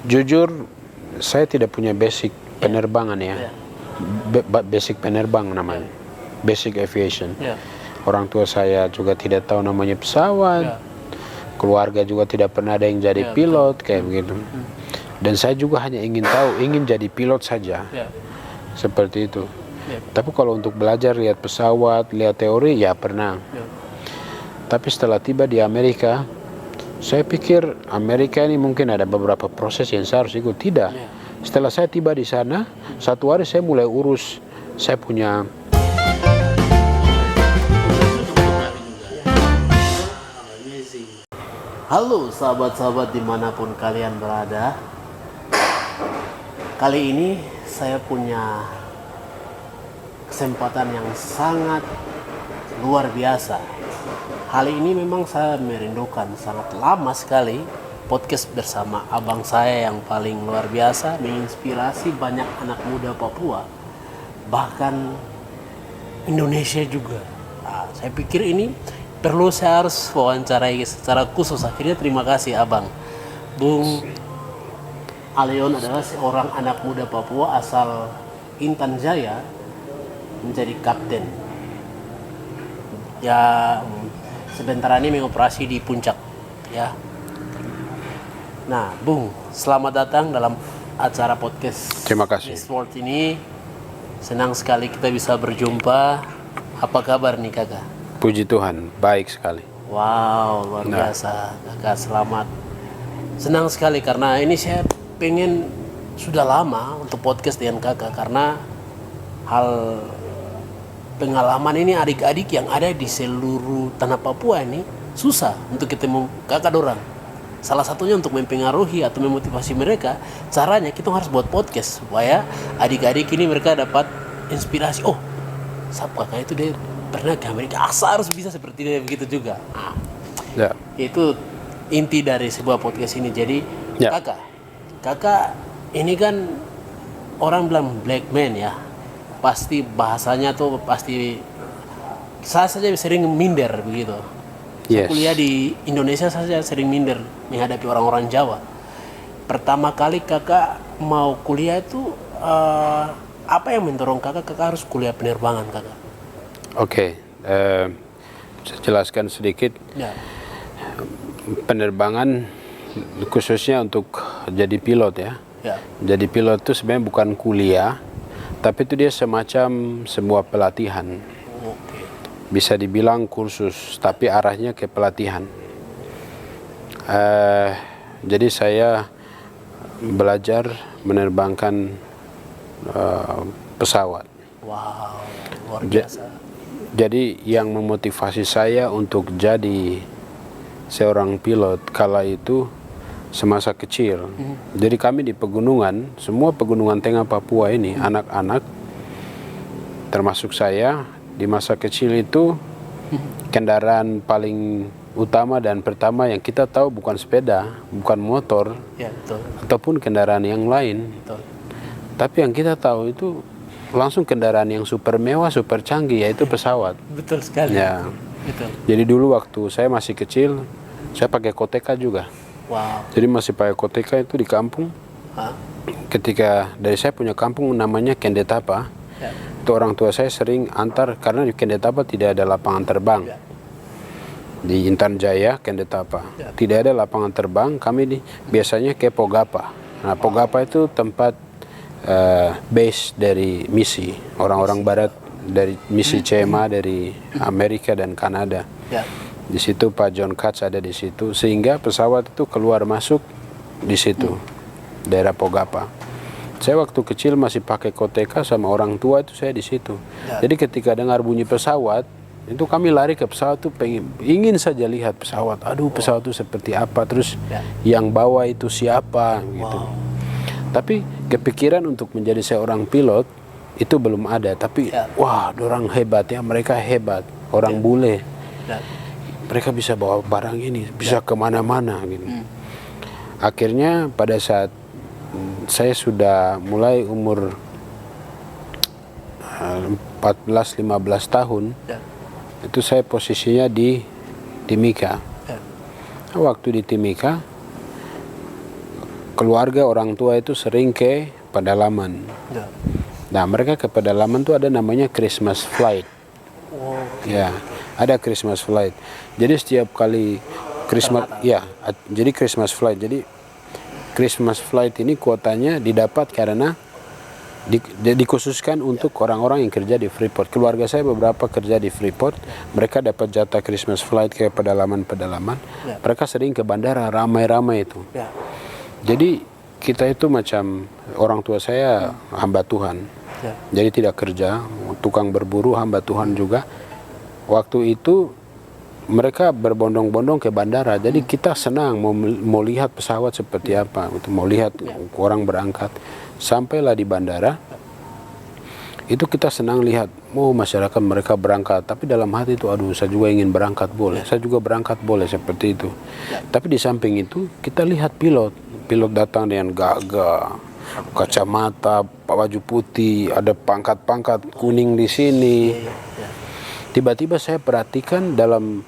Jujur, saya tidak punya basic penerbangan ya. Basic penerbang namanya. Basic aviation. Orang tua saya juga tidak tahu namanya pesawat. Keluarga juga tidak pernah ada yang jadi pilot kayak begitu. Dan saya juga hanya ingin jadi pilot saja. Seperti itu. Tapi kalau untuk belajar lihat pesawat, lihat teori ya pernah. Tapi setelah tiba di Amerika, saya pikir Amerika ini mungkin ada beberapa proses yang saya harus ikut. Tidak. Setelah saya tiba di sana, satu hari saya mulai urus. Saya punya Halo sahabat-sahabat dimanapun kalian berada. Kali ini saya punya kesempatan yang sangat luar biasa. Kali ini memang saya merindukan sangat lama sekali podcast bersama abang saya yang paling luar biasa, menginspirasi banyak anak muda Papua, bahkan Indonesia juga. Nah, saya pikir ini perlu saya harus wawancarai secara khusus. Akhirnya terima kasih abang. Bung Aleon adalah seorang anak muda Papua asal Intan Jaya, menjadi kapten. Ya, sebentar ini mengoperasi di Puncak, ya. Nah, Bung, selamat datang dalam acara podcast. Terima kasih. Sport ini. Senang sekali kita bisa berjumpa. Apa kabar nih kakak? Puji Tuhan, baik sekali. Wow, luar biasa. Kakak selamat. Senang sekali karena ini saya pengen sudah lama untuk podcast dengan kakak, karena hal pengalaman ini adik-adik yang ada di seluruh tanah Papua ini susah untuk ketemu kakak dorang. Salah satunya untuk mempengaruhi atau memotivasi mereka, caranya kita harus buat podcast supaya adik-adik ini mereka dapat inspirasi. Oh, sab kakak itu dia pernah ke Amerika, harus bisa seperti dia begitu juga. Nah, itu inti dari sebuah podcast ini. Jadi kakak ini kan orang bilang black man ya, pasti bahasanya tuh pasti saya saja sering minder begitu. Saya kuliah di Indonesia saja sering minder menghadapi orang-orang Jawa. Pertama kali kakak mau kuliah itu apa yang mendorong kakak harus kuliah penerbangan kakak? Oke, saya jelaskan sedikit. Penerbangan khususnya untuk jadi pilot ya. Jadi pilot itu sebenarnya bukan kuliah, tapi itu dia semacam sebuah pelatihan. Bisa dibilang kursus, tapi arahnya ke pelatihan. Jadi saya belajar menerbangkan pesawat. Wow, luar biasa. Jadi yang memotivasi saya untuk jadi seorang pilot kala itu semasa kecil. Jadi kami di pegunungan, semua pegunungan tengah Papua ini, anak-anak termasuk saya, di masa kecil itu kendaraan paling utama dan pertama yang kita tahu bukan sepeda, bukan motor, ataupun kendaraan yang lain. Tapi yang kita tahu itu langsung kendaraan yang super mewah, super canggih, yaitu pesawat. Betul sekali. Ya. Betul. Jadi dulu waktu saya masih kecil, saya pakai koteka juga. Wow. Jadi masih pakai koteka itu di kampung. Ketika dari saya punya kampung namanya Kendetapa, itu orang tua saya sering antar karena di Kendetapa tidak ada lapangan terbang. Di Intan Jaya, Kendetapa, tidak ada lapangan terbang. Kami biasanya ke Pogapa. Nah, Pogapa itu tempat base dari misi orang-orang Barat, dari misi CMA dari Amerika dan Kanada. Di situ Pak John Katz ada di situ, sehingga pesawat itu keluar masuk di situ, daerah Pogapa. Saya waktu kecil masih pakai koteka sama orang tua itu saya di situ. Jadi ketika dengar bunyi pesawat, itu kami lari ke pesawat tuh ingin saja lihat pesawat. Aduh, pesawat itu seperti apa, terus yang bawa itu siapa gitu. Tapi kepikiran untuk menjadi seorang pilot itu belum ada. Tapi wah, orang hebat ya, mereka hebat, orang bule. Mereka bisa bawa barang ini, bisa kemana-mana gitu. Akhirnya pada saat saya sudah mulai umur 14-15 tahun, itu saya posisinya di Timika. Waktu di Timika, keluarga orang tua itu sering ke pedalaman. Ya. Nah, mereka ke pedalaman tuh ada namanya Christmas flight. Oh, Ya, ada Christmas flight. Jadi setiap kali Christmas, ya, jadi Christmas flight. Jadi Christmas flight ini kuotanya didapat karena dikhususkan untuk orang-orang yang kerja di Freeport. Keluarga saya beberapa kerja di Freeport, mereka dapat jatah Christmas flight ke pedalaman-pedalaman. Ya. Mereka sering ke bandara, ramai-ramai itu. ya. Jadi kita itu macam orang tua saya hamba Tuhan. Ya. Jadi tidak kerja, tukang berburu, hamba Tuhan juga. Waktu itu mereka berbondong-bondong ke bandara. Jadi kita senang mau lihat pesawat seperti apa, mau lihat orang berangkat. Sampailah di bandara, itu kita senang lihat, masyarakat mereka berangkat. Tapi dalam hati itu, aduh, saya juga ingin berangkat boleh, saya juga berangkat boleh, seperti itu. Tapi di samping itu kita lihat pilot datang dengan gagah, kacamata, baju putih, ada pangkat-pangkat kuning di sini. Tiba-tiba saya perhatikan dalam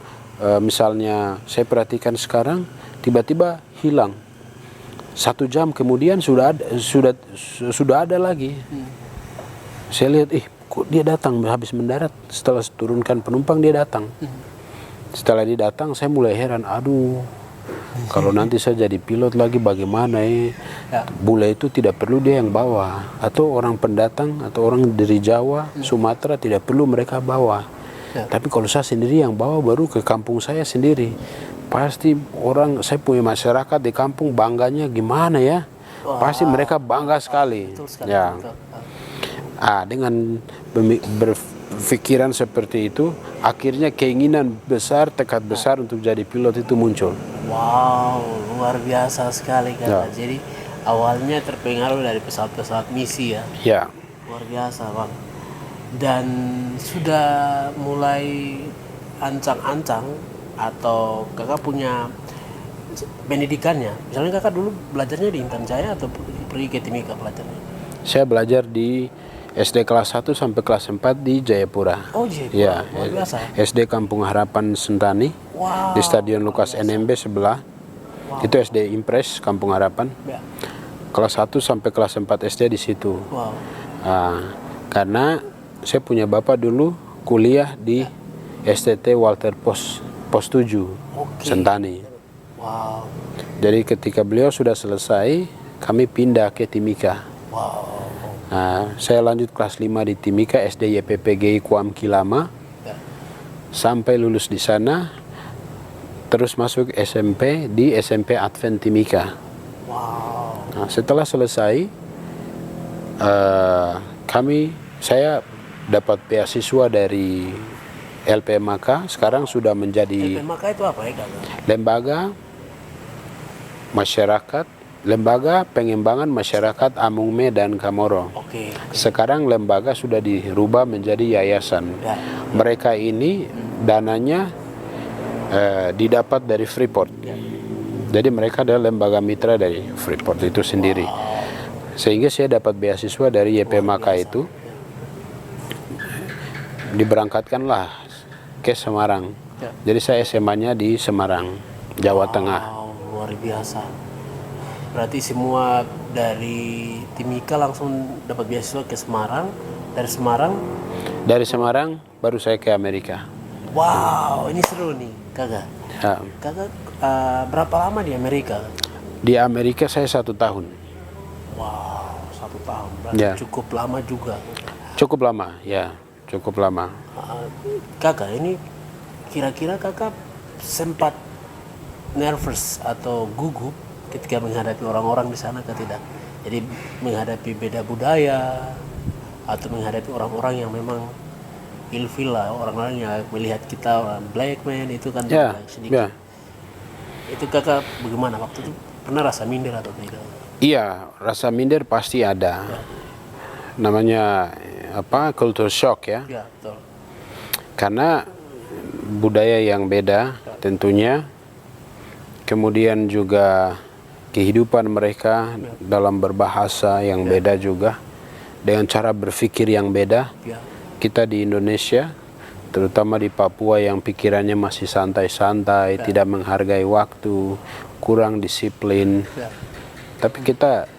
misalnya saya perhatikan sekarang, tiba-tiba hilang. 1 jam kemudian sudah ada lagi. Saya lihat, kok dia datang habis mendarat, setelah turunkan penumpang dia datang. Setelah dia datang, saya mulai heran, aduh, kalau nanti saya jadi pilot lagi bagaimana ya? Bule itu tidak perlu dia yang bawa, atau orang pendatang atau orang dari Jawa, Sumatera tidak perlu mereka bawa. Tapi kalau saya sendiri yang bawa, baru ke kampung saya sendiri, pasti saya punya masyarakat di kampung bangganya gimana ya? Pasti mereka bangga sekali. Ya. Dengan berpikiran seperti itu, akhirnya keinginan besar, tekad besar untuk jadi pilot itu muncul. Wow, luar biasa sekali kan. Jadi awalnya terpengaruh dari pesawat-pesawat misi ya. Ya. Luar biasa, Bang. Dan sudah mulai ancang-ancang atau kakak punya pendidikannya. Misalnya kakak dulu belajarnya di Intan Jaya atau pergi ke Timika belajarnya? Saya belajar di SD kelas 1 sampai kelas 4 di Jayapura. Oh, Jayapura. Ya, Luar biasa. SD Kampung Harapan Sentani. Wow. Di Stadion Lukas NMB sebelah. Wow. Itu SD Impres Kampung Harapan. Ya. Kelas 1 sampai kelas 4 SD di situ. Wow. Karena saya punya bapak dulu kuliah di STT Walter Pos 7 Sentani. Wow. Jadi ketika beliau sudah selesai, kami pindah ke Timika. Wow. Saya lanjut kelas 5 di Timika SD YPPGI Kuam Kilama. Sampai lulus di sana, terus masuk SMP di SMP Advent Timika. Wow. Setelah selesai, saya dapat beasiswa dari LPMK. Sekarang sudah menjadi LPMK itu apa ya, Kak? Lembaga Pengembangan Masyarakat Amungme dan Kamoro. Oke. Sekarang lembaga sudah dirubah menjadi yayasan. Mereka ini dananya didapat dari Freeport. Jadi mereka adalah lembaga mitra dari Freeport itu sendiri. Sehingga saya dapat beasiswa dari YPMK itu. Diberangkatkanlah ke Semarang. Jadi saya SMA-nya di Semarang, Jawa Tengah. Wow, luar biasa. Berarti semua dari Timika langsung dapat beasiswa ke Semarang. Dari Semarang Baru saya ke Amerika. Wow, ini seru nih, kakak. Ya. Kakak berapa lama di Amerika? Di Amerika saya 1 tahun. Wow, 1 tahun. Berarti cukup lama juga. Cukup lama, ya. Cukup lama. Kakak, ini kira-kira kakak sempat nervous atau gugup ketika menghadapi orang-orang di sana, atau tidak? Jadi menghadapi beda budaya atau menghadapi orang-orang yang memang ilfil lah, orang-orang yang melihat kita black man itu kan sedikit. Itu kakak bagaimana waktu itu? Pernah rasa minder atau tidak? Iya, rasa minder pasti ada. Namanya culture shock ya. Ya, betul. Karena budaya yang beda tentunya, kemudian juga kehidupan mereka dalam berbahasa yang beda juga, dengan cara berpikir yang beda. Kita di Indonesia, terutama di Papua yang pikirannya masih santai-santai, tidak menghargai waktu, kurang disiplin. Tapi kita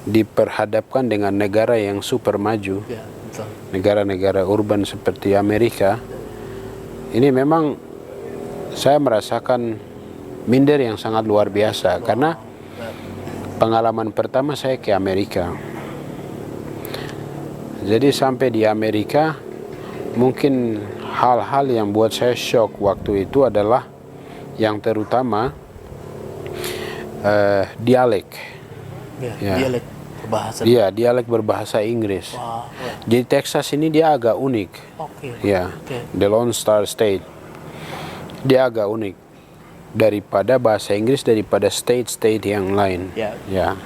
diperhadapkan dengan negara yang super maju, Ya, betul. negara-negara urban seperti Amerika. Ini memang saya merasakan minder yang sangat luar biasa, karena pengalaman pertama saya ke Amerika. Jadi sampai di Amerika, mungkin hal-hal yang buat saya shock waktu itu adalah yang terutama dialek. Ya. Dialek bahasa. Iya, dialek berbahasa Inggris. Wah, wah. Jadi Texas ini dia agak unik. Oke. Ya, Oke. the Lone Star State. Dia agak unik daripada bahasa Inggris daripada state-state yang lain. Ya. Ya.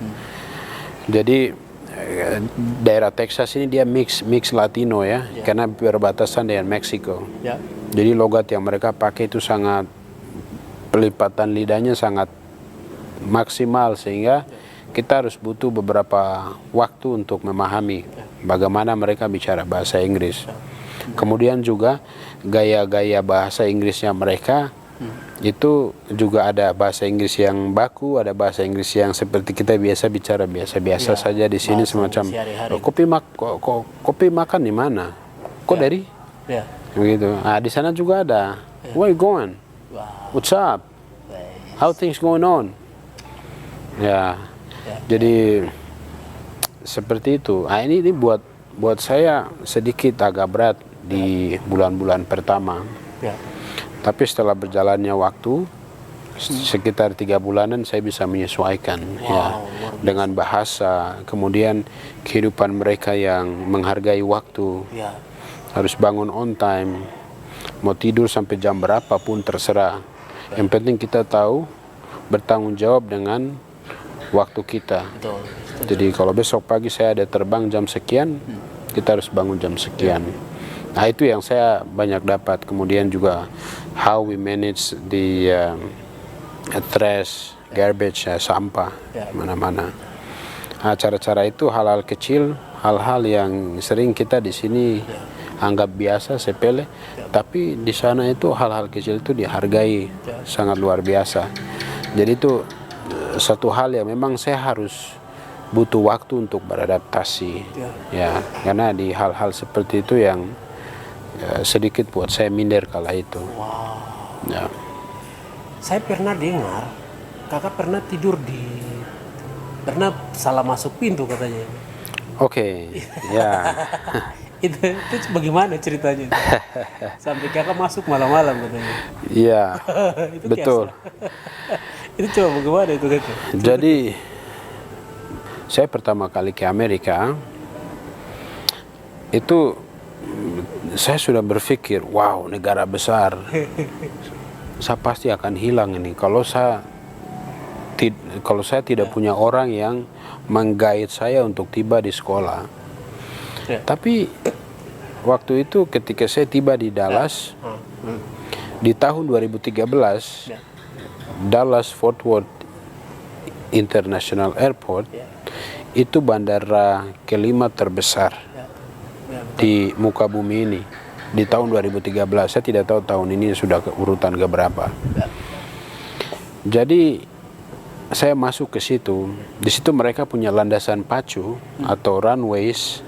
Jadi daerah Texas ini dia mix Latino ya, karena berbatasan dengan Meksiko. Ya. Jadi logat yang mereka pakai itu sangat, pelipatan lidahnya sangat maksimal, sehingga kita harus butuh beberapa waktu untuk memahami bagaimana mereka bicara bahasa Inggris. Kemudian juga gaya-gaya bahasa Inggrisnya mereka itu juga ada bahasa Inggris yang baku, ada bahasa Inggris yang seperti kita biasa bicara biasa-biasa saja di sini, semacam kopi makan di mana? Kok dari? Ya. Begitu. Nah, di sana juga ada. Where you going? Wah. What's up? How things going on? Ya. Jadi seperti itu. Nah, ini buat saya sedikit agak berat di bulan-bulan pertama. Ya. Tapi setelah berjalannya waktu, sekitar 3 bulanan saya bisa menyesuaikan ya, dengan bahasa, kemudian kehidupan mereka yang menghargai waktu. Ya. Harus bangun on time, mau tidur sampai jam berapapun terserah. Yang penting kita tahu bertanggung jawab dengan waktu kita. Betul. Jadi kalau besok pagi saya ada terbang jam sekian, kita harus bangun jam sekian. Nah, itu yang saya banyak dapat. Kemudian juga how we manage the trash, garbage, sampah mana-mana. Nah, cara-cara itu hal-hal kecil, hal-hal yang sering kita di sini anggap biasa, sepele, tapi di sana itu hal-hal kecil itu dihargai sangat luar biasa. Jadi itu satu hal yang memang saya harus butuh waktu untuk beradaptasi, ya, karena di hal-hal seperti itu yang sedikit buat saya minder kala itu. Wow. Ya. Saya pernah dengar kakak pernah pernah salah masuk pintu katanya. Oke, ya. itu bagaimana ceritanya? Sampai kakak masuk malam-malam katanya. Iya, Itu betul. Itu coba bagaimana itu kata? Jadi saya pertama kali ke Amerika itu saya sudah berpikir, wow, negara besar, saya pasti akan hilang ini kalau saya tidak punya orang yang meng-guide saya untuk tiba di sekolah. Tapi waktu itu ketika saya tiba di Dallas di tahun 2013, Dallas Fort Worth International Airport itu bandara kelima terbesar di muka bumi ini di tahun 2013. Saya tidak tahu tahun ini sudah ke urutan keberapa. Jadi saya masuk ke situ. Di situ mereka punya landasan pacu atau runways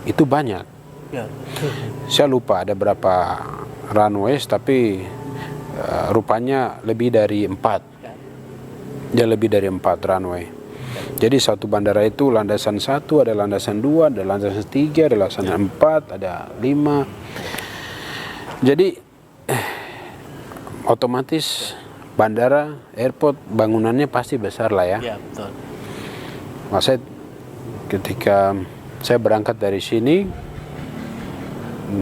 itu banyak. Saya lupa ada berapa runways, tapi rupanya lebih dari 4. Dia lebih dari 4 runway. Jadi satu bandara itu landasan 1, ada landasan 2, ada landasan 3, ada landasan 4, ada 5. Jadi otomatis bandara, airport, bangunannya pasti besar lah ya. Ya, betul. Masa ketika saya berangkat dari sini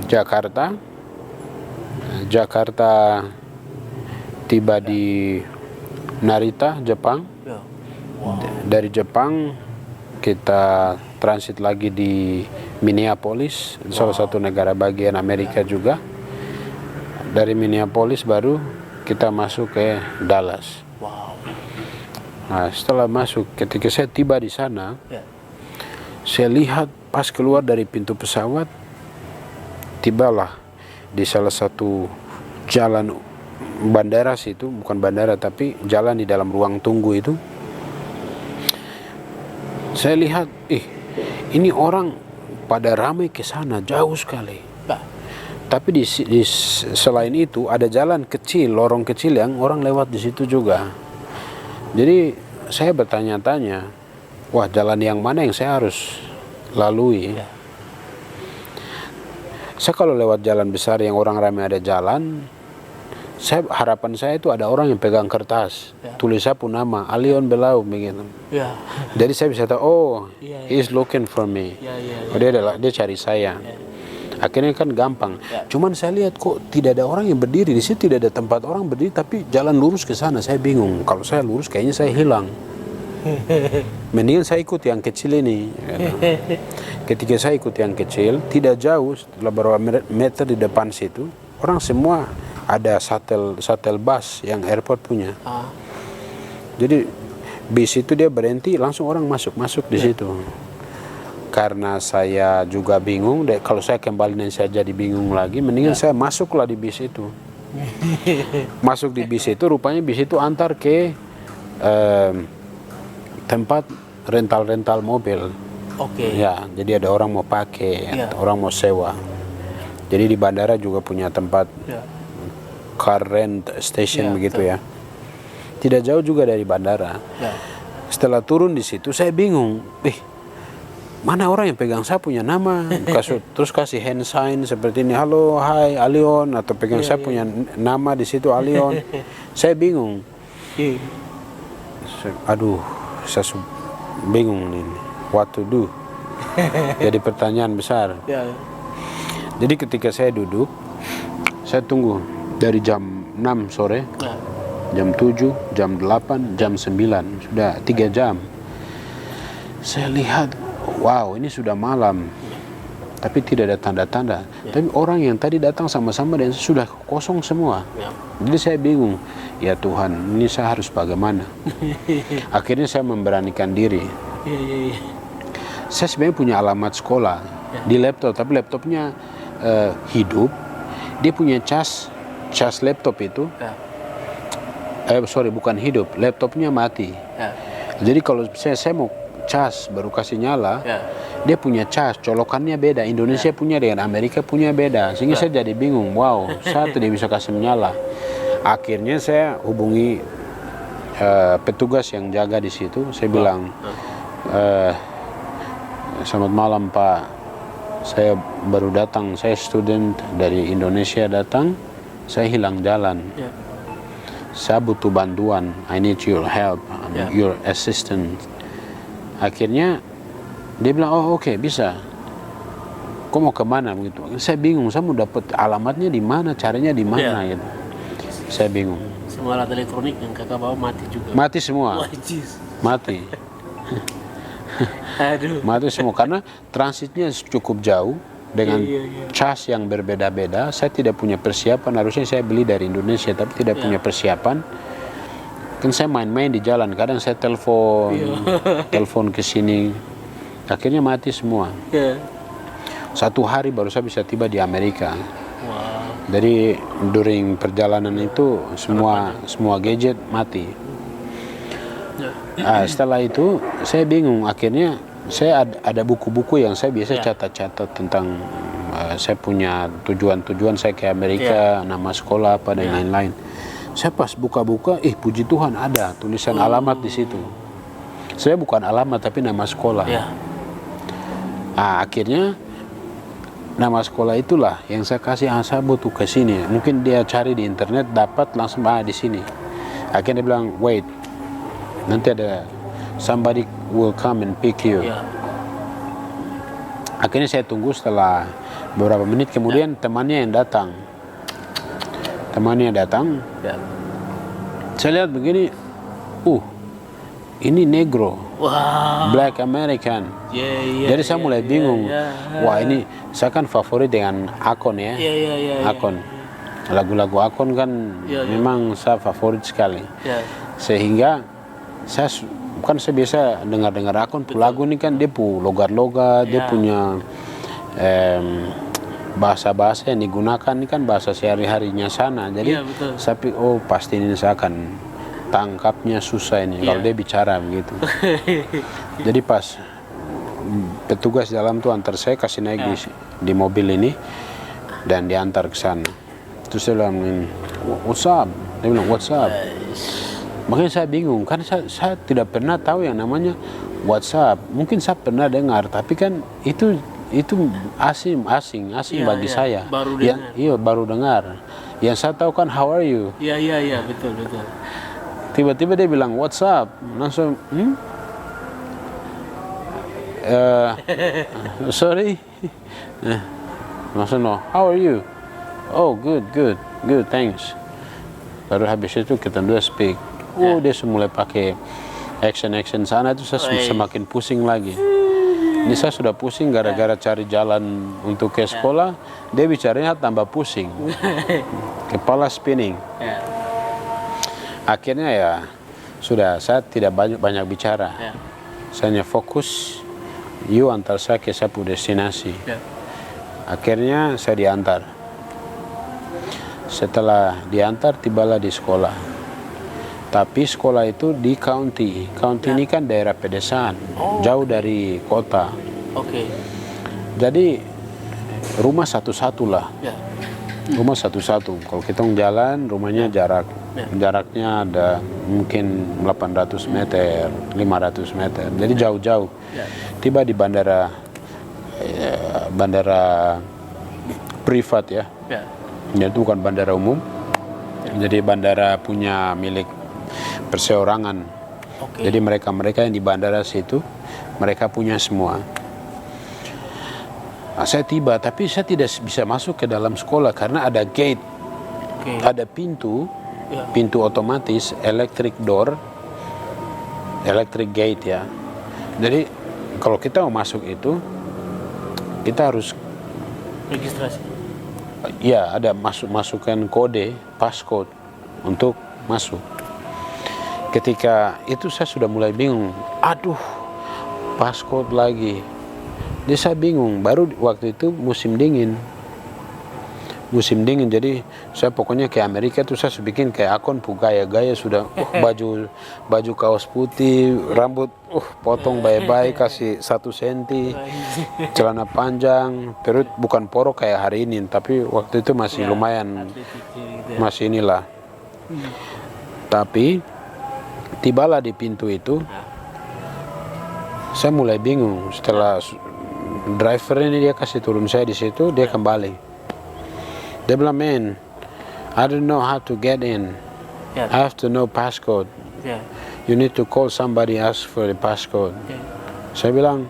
Jakarta tiba di Narita, Jepang. Dari Jepang kita transit lagi di Minneapolis, salah satu negara bagian Amerika juga. Dari Minneapolis baru kita masuk ke Dallas. Nah, setelah masuk, ketika saya tiba di sana, saya lihat pas keluar dari pintu pesawat, tibalah di salah satu jalan bandara situ, bukan bandara tapi jalan di dalam ruang tunggu itu. Saya lihat, ini orang pada ramai ke sana jauh sekali. Tapi selain itu ada jalan kecil, lorong kecil yang orang lewat di situ juga. Jadi saya bertanya-tanya, wah jalan yang mana yang saya harus lalui? Saya kalau lewat jalan besar yang orang ramai ada jalan, harapan saya itu ada orang yang pegang kertas, tulis apa nama, Alion Belau begitu. Jadi saya bisa tahu, oh, he's looking for me. Oh, dia cari saya. Akhirnya kan gampang. Cuman saya lihat kok tidak ada orang yang berdiri di situ, tidak ada tempat orang berdiri, tapi jalan lurus ke sana. Saya bingung. Kalau saya lurus kayaknya saya hilang. Mendingan saya ikut yang kecil ini. Ketika saya ikut yang kecil, tidak jauh, setelah beberapa meter di depan situ, orang semua ada shuttle bus yang airport punya. Jadi bis itu dia berhenti, langsung orang masuk di situ. Karena saya juga bingung, kalau saya kembali dan saya jadi bingung lagi, mendingan saya masuklah di bis itu. Masuk di bis itu, rupanya bis itu antar ke tempat rental mobil. Ya, jadi ada orang mau pakai, orang mau sewa. Jadi di bandara juga punya tempat car rent station begitu ya. Tidak jauh juga dari bandara. Setelah turun di situ, saya bingung. Mana orang yang pegang saya punya nama, terus kasih hand sign seperti ini, halo, hai, Alion, atau pegang saya punya nama di situ Alion. Saya bingung. Aduh, saya bingung ini, what to do. Jadi pertanyaan besar. Jadi ketika saya duduk, saya tunggu dari jam 6 sore, jam 7, jam 8, jam 9, sudah 3 jam. Saya lihat, wow, ini sudah malam, tapi tidak ada tanda-tanda. Tapi orang yang tadi datang sama-sama dan sudah kosong semua. Jadi saya bingung, ya Tuhan, ini saya harus bagaimana? Akhirnya saya memberanikan diri. Saya sebenarnya punya alamat sekolah di laptop, tapi laptopnya hidup. Dia punya cas laptop itu. Bukan hidup, laptopnya mati. Jadi kalau saya mau cas baru kasih nyala, dia punya cas, colokannya beda. Indonesia punya dengan Amerika punya beda, sehingga saya jadi bingung. Wow, saya tidak bisa kasih menyala. Akhirnya saya hubungi petugas yang jaga di situ. Saya bilang, selamat malam Pak, saya baru datang, saya student dari Indonesia datang, saya hilang jalan. Saya butuh bantuan, I need your help, your assistance. Akhirnya dia bilang, oh oke, bisa. Kok mau kemana begitu? Saya bingung, saya mau dapat alamatnya di mana, caranya di mana gitu. Saya bingung. Semua alat elektronik yang kakak bawa mati juga. Mati semua. Mati. Aduh. Mati semua karena transitnya cukup jauh dengan cas yang berbeda-beda. Saya tidak punya persiapan. Harusnya saya beli dari Indonesia, tapi tidak punya persiapan. Kan saya main-main di jalan, kadang saya telepon ke sini, akhirnya mati semua. 1 hari baru saya bisa tiba di Amerika. Jadi during perjalanan itu semua gadget mati. Setelah itu saya bingung, akhirnya saya ada buku-buku yang saya biasa catat-catat tentang saya punya tujuan saya ke Amerika, nama sekolah apa dan lain-lain. Saya pas buka-buka, puji Tuhan ada tulisan alamat di situ. Saya bukan alamat tapi nama sekolah. Akhirnya nama sekolah itulah yang saya kasih, saya butuh ke sini. Mungkin dia cari di internet dapat langsung di sini. Akhirnya dia bilang, wait, nanti ada somebody will come and pick you. Akhirnya saya tunggu, setelah beberapa menit kemudian temannya yang datang. Saya lihat begini, ini negro, black American. Jadi saya mulai bingung. Wah, ini saya kan favorit dengan Akon ya. Akon, lagu-lagu Akon kan memang saya favorit sekali. Sehingga saya biasa dengar Akon. Lagu ini kan dia punya logat-logat, dia punya bahasa-bahasa yang digunakan ini kan bahasa sehari-harinya sana. Jadi saya pikir, pasti ini saya akan tangkapnya susah ini kalau dia bicara begitu. Jadi pas petugas dalam tuh antar saya, kasih naik di mobil ini dan diantar ke sana. Terus dia bilang, what's up? Dia bilang, what's up? Makanya saya bingung, karena saya tidak pernah tahu yang namanya WhatsApp. Mungkin saya pernah dengar, tapi kan itu asing bagi saya. Baru dengar. Iya, baru dengar. Yang saya tahu kan how are you? Iya, betul. Tiba-tiba dia bilang what's up? Langsung sorry. Langsung no, how are you? Oh, good, thanks. Baru habis itu kita dua speak. Dia mulai pakai action sana, itu saya semakin pusing lagi. Ini saya sudah pusing gara-gara cari jalan untuk ke sekolah, dia bicaranya tambah pusing. Kepala spinning. Akhirnya ya sudah, saya tidak banyak bicara. Saya hanya fokus, antar saya ke sapu destinasi. Akhirnya saya diantar. Setelah diantar, tibalah di sekolah. Tapi sekolah itu di county. County ini kan daerah pedesaan, jauh dari kota. Jadi rumah satu-satu lah. Rumah satu-satu. Kalau kita jalan, rumahnya jaraknya ada mungkin 800 meter, 500 meter. Jadi jauh-jauh. Tiba di bandara privat ya. Itu bukan bandara umum. Jadi bandara punya milik perseorangan. Jadi mereka yang di bandara situ, mereka punya semua. Saya tiba, tapi saya tidak bisa masuk ke dalam sekolah karena ada gate, ada pintu otomatis, electric door, electric gate ya. Jadi kalau kita mau masuk itu, kita harus registrasi. Ya, ada masukkan kode, passcode untuk masuk. Ketika itu saya sudah mulai bingung, passcode lagi. Jadi saya bingung, baru waktu itu musim dingin, jadi saya pokoknya ke Amerika tuh saya bikin kayak akun gaya sudah baju kaos putih, rambut potong baik-baik, kasih 1 senti, celana panjang, perut bukan porok kayak hari ini, tapi waktu itu masih lumayan, masih inilah. Tapi tibalah di pintu itu, saya mulai bingung. Setelah driver ini dia kasih turun saya di situ, dia kembali. Dia bilang, man, I don't know how to get in. I have to know passcode. You need to call somebody, ask for the passcode. Saya bilang,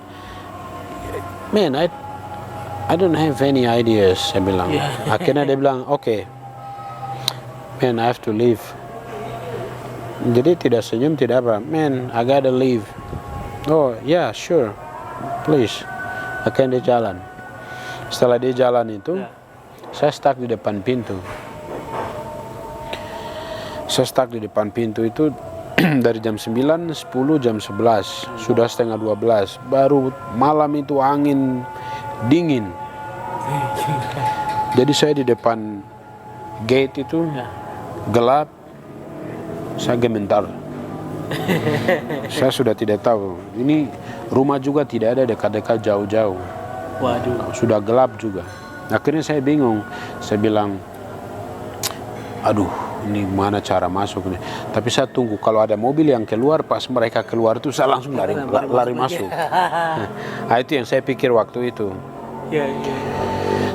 man, I don't have any ideas. Saya bilang. Akhirnya dia bilang, okay, man, I have to leave. Jadi tidak senyum, tidak apa. Man, I gotta leave. Oh, yeah, sure. Please. Akhirnya dia jalan. Setelah dia jalan itu, saya stuck di depan pintu. Saya stuck di depan pintu itu dari jam 9, 10, jam 11. Sudah setengah 12. Baru malam itu angin dingin. Jadi saya di depan gate itu gelap. Saya gemetar. Saya sudah tidak tahu. Ini rumah juga tidak ada dekat-dekat jauh-jauh. Waduh. Sudah gelap juga. Akhirnya saya bingung. Saya bilang, aduh, ini mana cara masuk nih. Tapi saya tunggu kalau ada mobil yang keluar, pas mereka keluar itu saya langsung lari masuk. Nah, itu yang saya pikir waktu itu.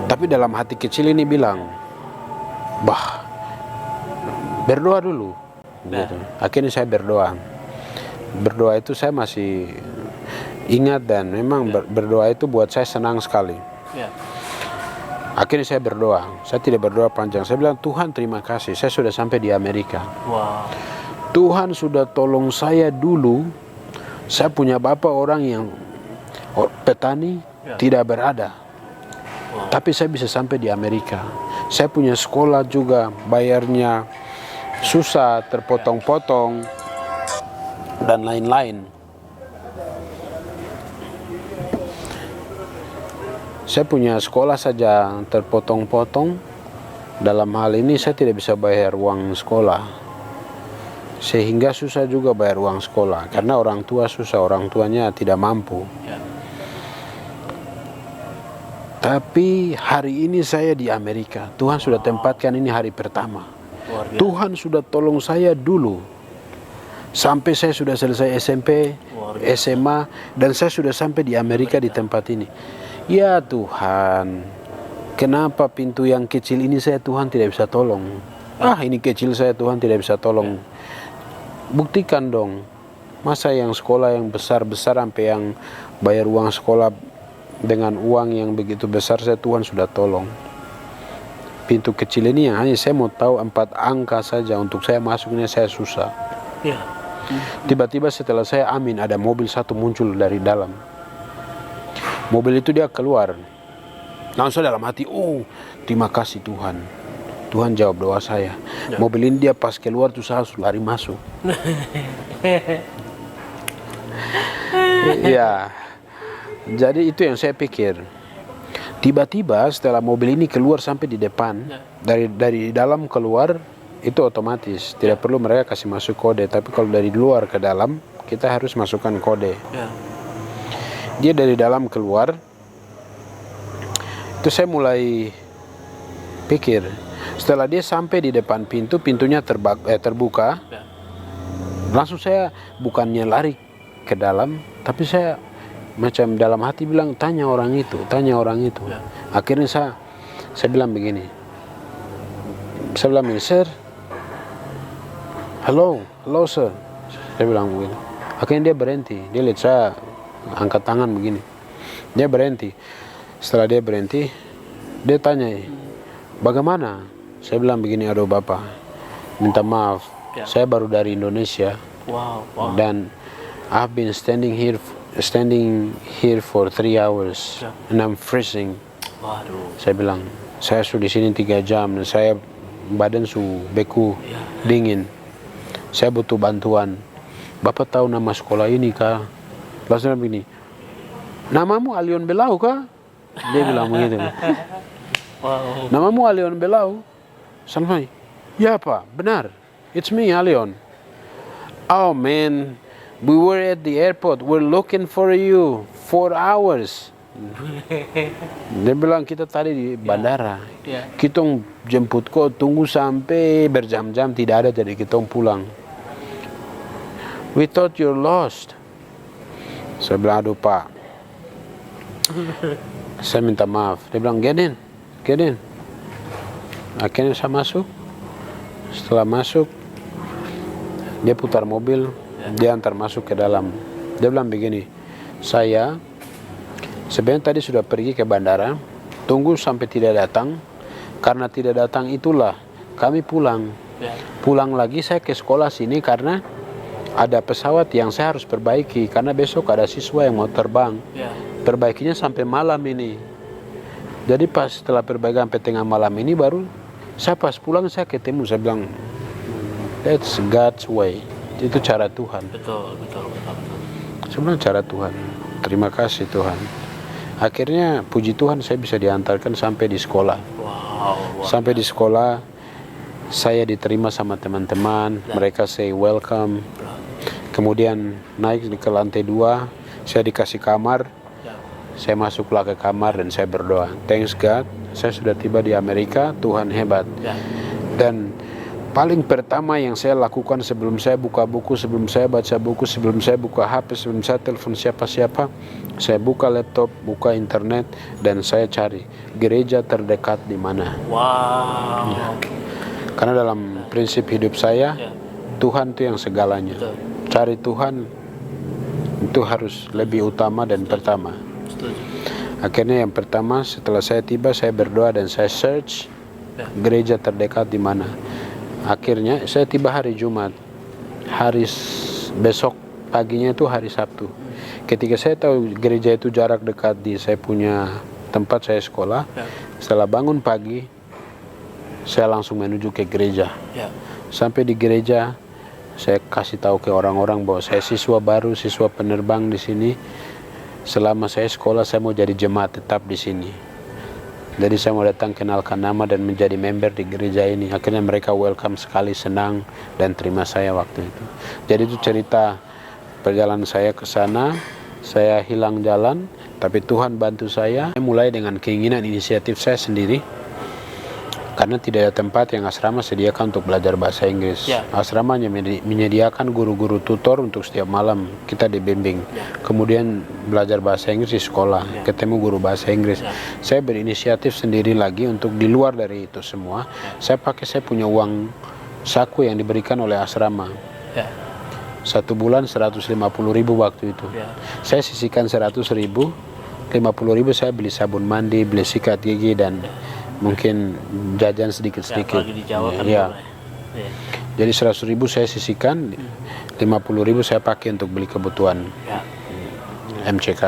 Tapi dalam hati kecil ini bilang, berdoa dulu. Gitu. Akhirnya saya berdoa. Berdoa itu saya masih ingat dan memang berdoa itu buat saya senang sekali. Akhirnya saya berdoa. Saya tidak berdoa panjang. Saya bilang, Tuhan terima kasih. Saya sudah sampai di Amerika. Tuhan sudah tolong saya dulu. Saya punya bapak orang yang petani, tidak berada. Tapi saya bisa sampai di Amerika. Saya punya sekolah juga, bayarnya susah, terpotong-potong, dan lain-lain. Saya punya sekolah saja terpotong-potong. Dalam hal ini saya tidak bisa bayar uang sekolah. sehingga susah juga bayar uang sekolah karena orang tua susah, orang tuanya tidak mampu. Ya. Tapi hari ini saya di Amerika. Tuhan sudah tempatkan ini hari pertama. Luar biasa. Tuhan sudah tolong saya dulu sampai saya sudah selesai SMP, SMA, dan saya sudah sampai di Amerika di tempat ini. Ya Tuhan, kenapa pintu yang kecil ini saya Tuhan tidak bisa tolong? Ini kecil saya Tuhan tidak bisa tolong. Buktikan dong. Masa yang sekolah yang besar-besar sampai yang bayar uang sekolah dengan uang yang begitu besar saya Tuhan sudah tolong. Pintu kecil ini yang hanya saya mau tahu 4 angka saja untuk saya masuknya saya susah. Ya. Tiba-tiba setelah saya amin ada mobil satu muncul dari dalam. Mobil itu dia keluar. Langsung dalam hati, terima kasih Tuhan. Tuhan jawab doa saya. Ya. Mobil ini dia pas keluar tuh saya harus lari masuk. Ya. Jadi itu yang saya pikir. Tiba-tiba setelah mobil ini keluar sampai di depan, dari dalam keluar itu otomatis, tidak perlu mereka kasih masuk kode. Tapi kalau dari luar ke dalam kita harus masukkan kode. Ya. Dia dari dalam keluar, itu saya mulai pikir. Setelah dia sampai di depan pintu, pintunya terbuka. Ya. Langsung saya bukannya lari ke dalam, tapi saya macam dalam hati bilang tanya orang itu. Ya. Akhirnya saya bilang begini. Saya bilang, sir, hello sir. Saya bilang begini. Akhirnya dia berhenti. Dia lihat saya angkat tangan begini. Dia berhenti. Setelah dia berhenti, dia tanya, bagaimana? Saya bilang begini, aduh Bapak, minta maaf. Ya. Saya baru dari Indonesia. Wow. Dan I've been standing here for 3 hours. Ya. And I'm freezing. Waduh. Saya bilang, saya sudah di sini 3 jam dan saya badan beku, dingin. Saya butuh bantuan. Bapak tahu nama sekolah ini kah? Langsung begini, namamu Alion Belau kah? Dia bilang begitu. Wow. Namamu Alion Belau? Sampai, ya Pak, benar. It's me, Alion. Oh man, we were at the airport. We're looking for you 4 hours. Dia bilang kita tadi di bandara. Kita jemput kau, tunggu sampai berjam-jam tidak ada, jadi kita pulang. We thought you're lost. Saya bilang, aduh Pak, saya minta maaf. Dia bilang, get in. Akhirnya saya masuk. Setelah masuk, dia putar mobil, dia antar masuk ke dalam. Dia bilang begini, saya sebenarnya tadi sudah pergi ke bandara, tunggu sampai tidak datang. Karena tidak datang itulah kami pulang. Pulang lagi saya ke sekolah sini karena ada pesawat yang saya harus perbaiki. Karena besok ada siswa yang mau terbang. Perbaikinya sampai malam ini. Jadi pas setelah perbaikan sampai tengah malam ini baru saya pas pulang saya ketemu. Saya bilang, that's God's way. Itu cara Tuhan. Betul. Saya bilang cara Tuhan. Terima kasih Tuhan. Akhirnya puji Tuhan saya bisa diantarkan sampai di sekolah. Wow. Sampai di sekolah saya diterima sama teman-teman. Mereka say welcome. Kemudian naik ke lantai 2. Saya dikasih kamar. Saya masuklah ke kamar dan saya berdoa. Thanks God, saya sudah tiba di Amerika. Tuhan hebat. Dan paling pertama yang saya lakukan sebelum saya buka buku, sebelum saya baca buku, sebelum saya buka HP, sebelum saya telepon siapa-siapa, saya buka laptop, buka internet, dan saya cari gereja terdekat di mana. Wow. Karena dalam prinsip hidup saya, Tuhan itu yang segalanya. Cari Tuhan itu harus lebih utama dan pertama. Akhirnya yang pertama setelah saya tiba, saya berdoa dan saya search gereja terdekat di mana. Akhirnya saya tiba hari Jumat. Besok paginya itu hari Sabtu. Ketika saya tahu gereja itu jarak dekat di saya punya tempat saya sekolah, setelah bangun pagi saya langsung menuju ke gereja. Sampai di gereja saya kasih tahu ke orang-orang bahwa saya siswa baru, siswa penerbang di sini. Selama saya sekolah saya mau jadi jemaat tetap di sini. Jadi saya mau datang kenalkan nama dan menjadi member di gereja ini. Akhirnya mereka welcome sekali, senang dan terima saya waktu itu. Jadi itu cerita perjalanan saya ke sana. Saya hilang jalan, tapi Tuhan bantu saya. Saya mulai dengan keinginan inisiatif saya sendiri. Karena tidak ada tempat yang asrama sediakan untuk belajar bahasa Inggris. Asramanya menyediakan guru-guru tutor untuk setiap malam kita dibimbing. Kemudian belajar bahasa Inggris di sekolah, ketemu guru bahasa Inggris. Saya berinisiatif sendiri lagi untuk di luar dari itu semua. Saya punya uang saku yang diberikan oleh asrama. 1 bulan 150.000 waktu itu. Saya sisihkan 100.000, 50.000 saya beli sabun mandi, beli sikat gigi dan mungkin jajan sedikit-sedikit. Lagi di Jawa kan Jadi 100.000 saya sisihkan, 50.000 saya pakai untuk beli kebutuhan MCK.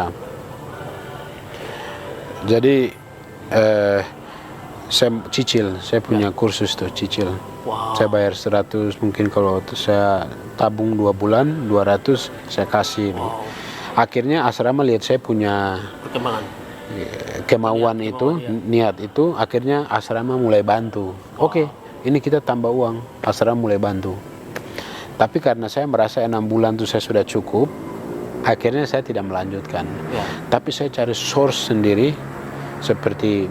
Jadi saya cicil, saya punya kursus tuh cicil. Saya bayar 100, mungkin kalau saya tabung 2 bulan 200 saya kasih. Akhirnya asrama lihat saya punya kemauan itu, niat itu, akhirnya asrama mulai bantu. Oke, ini kita tambah uang, asrama mulai bantu. Tapi karena saya merasa 6 bulan itu saya sudah cukup, akhirnya saya tidak melanjutkan. Tapi saya cari source sendiri, seperti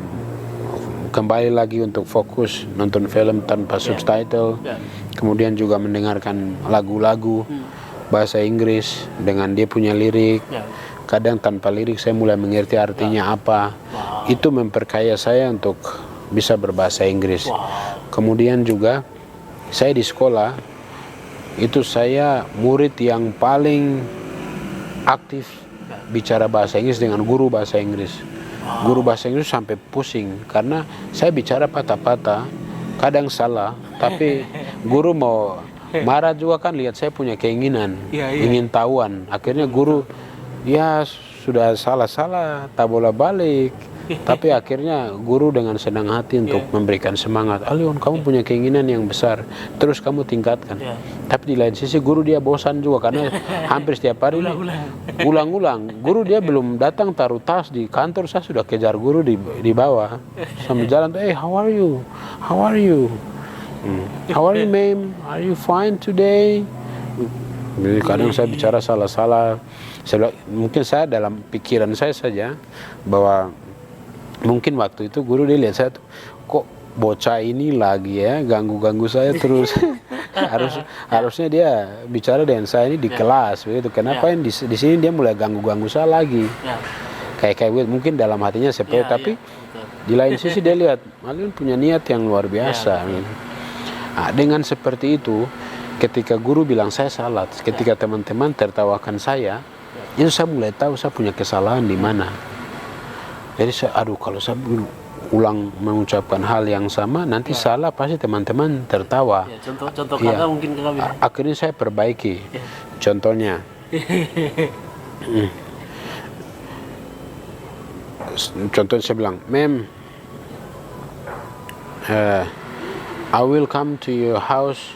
kembali lagi untuk fokus nonton film tanpa subtitle, kemudian juga mendengarkan lagu-lagu bahasa Inggris dengan dia punya lirik. Kadang tanpa lirik saya mulai mengerti artinya apa. Itu memperkaya saya untuk bisa berbahasa Inggris. Kemudian juga saya di sekolah itu saya murid yang paling aktif bicara bahasa Inggris dengan guru bahasa Inggris. Guru bahasa Inggris sampai pusing karena saya bicara patah-patah, kadang salah, tapi guru mau marah juga kan lihat saya punya keinginan, ingin tahuan. Akhirnya guru ya sudah salah-salah, tak boleh balik. Tapi akhirnya guru dengan senang hati untuk memberikan semangat. Alion, kamu punya keinginan yang besar, terus kamu tingkatkan. Tapi di lain sisi guru dia bosan juga karena hampir setiap hari ulang-ulang. Guru dia belum datang taruh tas di kantor, saya sudah kejar guru di bawah. Sambil jalan tuh, how are you? How are you? How are you, ma'am? Are you fine today? Jadi kadang saya bicara salah-salah. Mungkin saya dalam pikiran saya saja bahwa mungkin waktu itu guru dia lihat saya tuh, kok bocah ini lagi ya ganggu-ganggu saya terus. Harusnya dia bicara dengan saya ini di kelas begitu. Kenapa di sini dia mulai ganggu-ganggu saya lagi? Kayak mungkin dalam hatinya seperti tapi di lain sisi dia lihat Alion punya niat yang luar biasa. Nah, dengan seperti itu, ketika guru bilang saya salah, ketika teman-teman tertawakan saya, itu saya mulai tahu saya punya kesalahan di mana. Jadi kalau saya ulang mengucapkan hal yang sama, nanti salah pasti teman-teman tertawa. Contoh kata mungkin kami. Akhirnya saya perbaiki. Contohnya, contohnya saya bilang, ma'am, I will come to your house.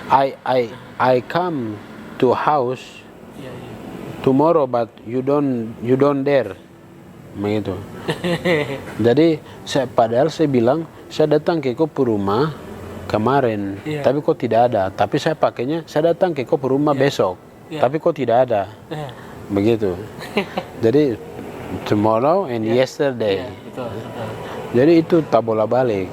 I come to house tomorrow, but you don't dare. Begitu. Jadi padahal saya bilang saya datang ke kau rumah kemarin, tapi kok tidak ada. Tapi saya pakainya saya datang ke kau rumah besok, tapi kok tidak ada. Begitu. Jadi tomorrow and yesterday. Jadi itu tak bola balik.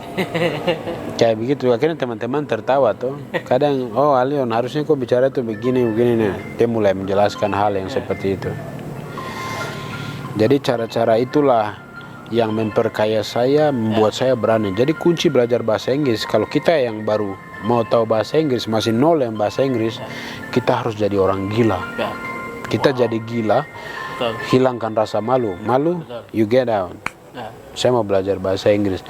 Kayak begitu. Akhirnya teman-teman tertawa tuh. Kadang, Alion harusnya kau bicara tuh begini nih. Dia mulai menjelaskan hal yang seperti itu. Jadi cara-cara itulah yang memperkaya saya, membuat saya berani. Jadi kunci belajar bahasa Inggris, kalau kita yang baru mau tahu bahasa Inggris, masih nol yang bahasa Inggris, kita harus jadi orang gila. Kita jadi gila, hilangkan rasa malu. You get out. Saya mau belajar bahasa Inggris.